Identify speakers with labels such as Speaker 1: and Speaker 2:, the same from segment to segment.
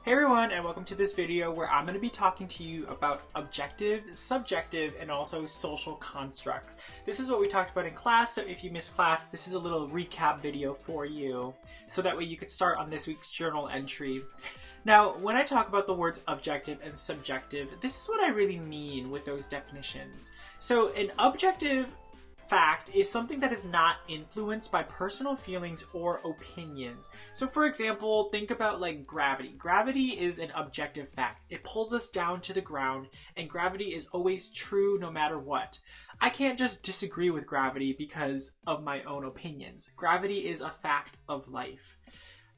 Speaker 1: Hey everyone, and welcome to this video where I'm going to be talking to you about objective, subjective, and also social constructs. This is what we talked about in class, so if you missed class, this is a little recap video for you, so that way you could start on this week's journal entry. Now, when I talk about the words objective and subjective, this is what I really mean with those definitions. So an objective fact is something that is not influenced by personal feelings or opinions. So for example, think about like gravity. Gravity is an objective fact. It pulls us down to the ground, and gravity is always true no matter what. I can't just disagree with gravity because of my own opinions. Gravity is a fact of life.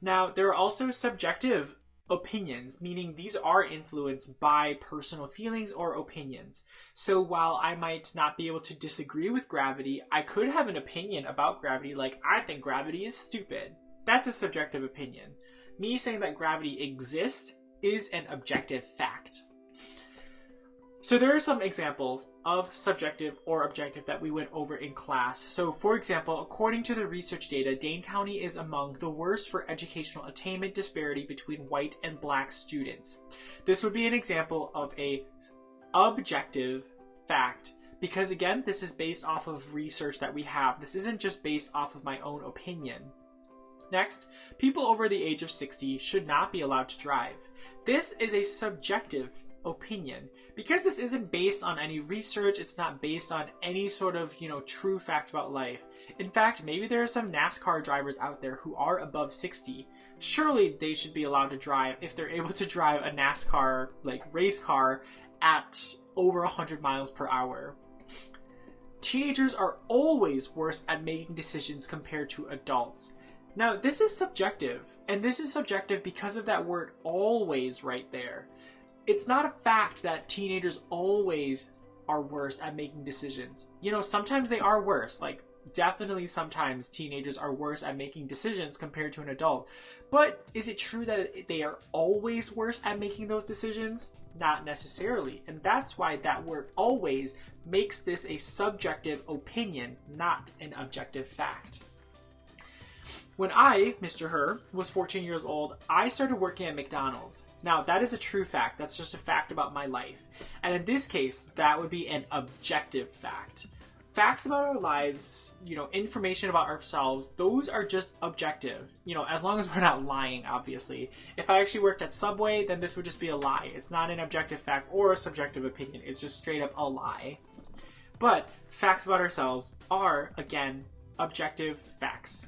Speaker 1: Now, there are also subjective opinions, meaning these are influenced by personal feelings or opinions. So while I might not be able to disagree with gravity, I could have an opinion about gravity, like I think gravity is stupid. That's a subjective opinion. Me saying that gravity exists is an objective fact. So there are some examples of subjective or objective that we went over in class. So for example, according to the research data, Dane County is among the worst for educational attainment disparity between white and black students. This would be an example of a objective fact, because again, this is based off of research that we have. This isn't just based off of my own opinion. Next, people over the age of 60 should not be allowed to drive. This is a subjective opinion. Because this isn't based on any research, it's not based on any sort of, true fact about life. In fact, maybe there are some NASCAR drivers out there who are above 60. Surely they should be allowed to drive if they're able to drive a NASCAR, race car at over 100 miles per hour. Teenagers are always worse at making decisions compared to adults. Now, this is subjective, and this is subjective because of that word always right there. It's not a fact that teenagers always are worse at making decisions. Sometimes they are worse. Definitely sometimes teenagers are worse at making decisions compared to an adult. But is it true that they are always worse at making those decisions? Not necessarily. And that's why that word always makes this a subjective opinion, not an objective fact. When I, Mr. Her, was 14 years old, I started working at McDonald's. Now, that is a true fact. That's just a fact about my life. And in this case, that would be an objective fact. Facts about our lives, information about ourselves, those are just objective. As long as we're not lying, obviously. If I actually worked at Subway, then this would just be a lie. It's not an objective fact or a subjective opinion. It's just straight up a lie. But facts about ourselves are, again, objective facts.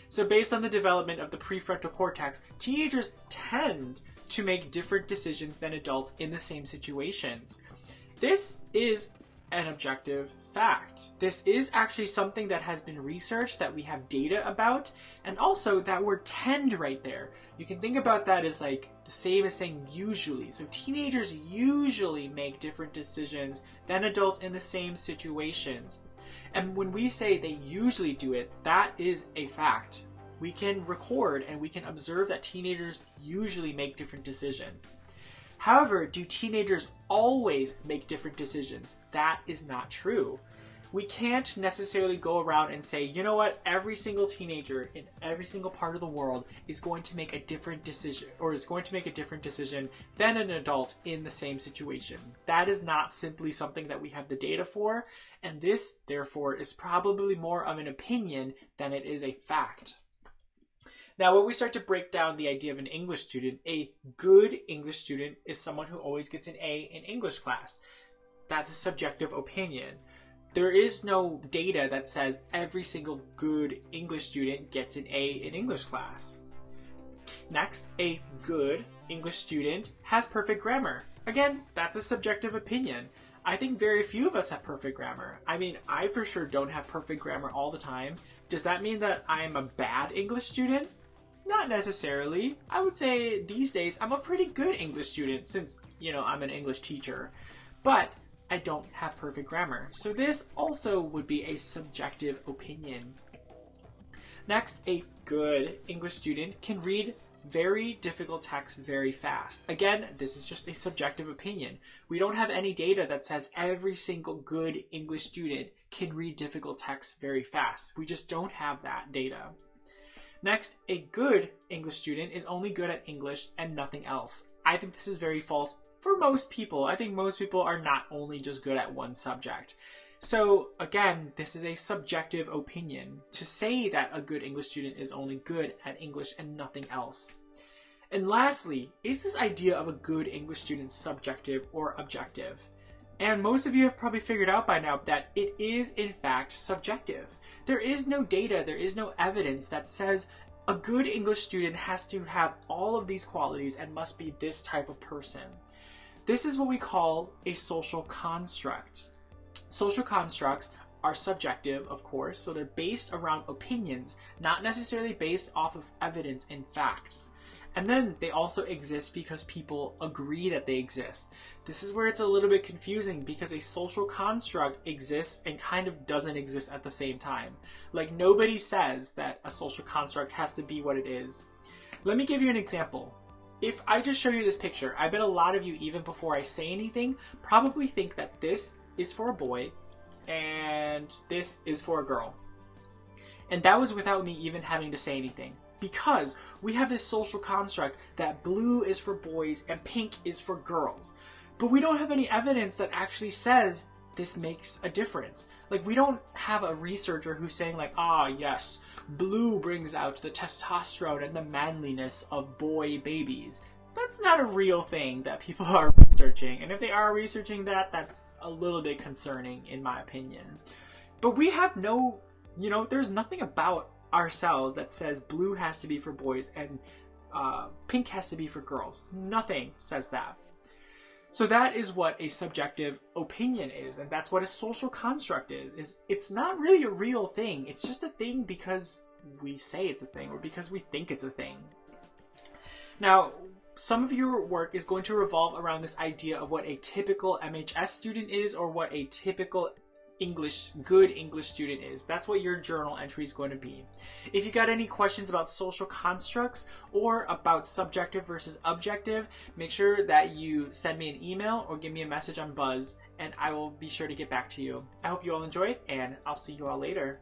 Speaker 1: So based on the development of the prefrontal cortex, teenagers tend to make different decisions than adults in the same situations. This is an objective fact. This is actually something that has been researched, that we have data about, and also that word tend right there. You can think about that as the same as saying usually. So teenagers usually make different decisions than adults in the same situations. And when we say they usually do it, that is a fact. We can record and we can observe that teenagers usually make different decisions. However, do teenagers always make different decisions? That is not true. We can't necessarily go around and say, you know what, every single teenager in every single part of the world is going to make a different decision, or is going to make a different decision than an adult in the same situation. That is not simply something that we have the data for, and this, therefore, is probably more of an opinion than it is a fact. Now, when we start to break down the idea of an English student, a good English student is someone who always gets an A in English class. That's a subjective opinion. There is no data that says every single good English student gets an A in English class. Next, a good English student has perfect grammar. Again, that's a subjective opinion. I think very few of us have perfect grammar. I for sure don't have perfect grammar all the time. Does that mean that I'm a bad English student? Not necessarily. I would say these days I'm a pretty good English student since, I'm an English teacher. But I don't have perfect grammar. So this also would be a subjective opinion. Next, a good English student can read very difficult text very fast. Again, this is just a subjective opinion. We don't have any data that says every single good English student can read difficult text very fast. We just don't have that data. Next, a good English student is only good at English and nothing else. I think this is very false for most people. I think most people are not only just good at one subject. So again, this is a subjective opinion to say that a good English student is only good at English and nothing else. And lastly, is this idea of a good English student subjective or objective? And most of you have probably figured out by now that it is in fact subjective. There is no data, there is no evidence that says a good English student has to have all of these qualities and must be this type of person. This is what we call a social construct. Social constructs are subjective, of course, so they're based around opinions, not necessarily based off of evidence and facts. And then they also exist because people agree that they exist. This is where it's a little bit confusing because a social construct exists and kind of doesn't exist at the same time. Like, nobody says that a social construct has to be what it is. Let me give you an example. If I just show you this picture, I bet a lot of you, even before I say anything, probably think that this is for a boy and this is for a girl. And that was without me even having to say anything. Because we have this social construct that blue is for boys and pink is for girls. But we don't have any evidence that actually says this makes a difference. Like, we don't have a researcher who's saying like, ah, yes, blue brings out the testosterone and the manliness of boy babies. That's not a real thing that people are researching. And if they are researching that, that's a little bit concerning in my opinion. But we have no, there's nothing about ourselves that says blue has to be for boys and pink has to be for girls. Nothing says that. So that is what a subjective opinion is, and that's what a social construct is it's not really a real thing. It's just a thing because we say it's a thing or because we think it's a thing. Now, some of your work is going to revolve around this idea of what a typical MHS student is or what a typical good English student is. That's what your journal entry is going to be. If you got any questions about social constructs or about subjective versus objective, make sure that you send me an email or give me a message on Buzz and I will be sure to get back to you. I hope you all enjoyed and I'll see you all later.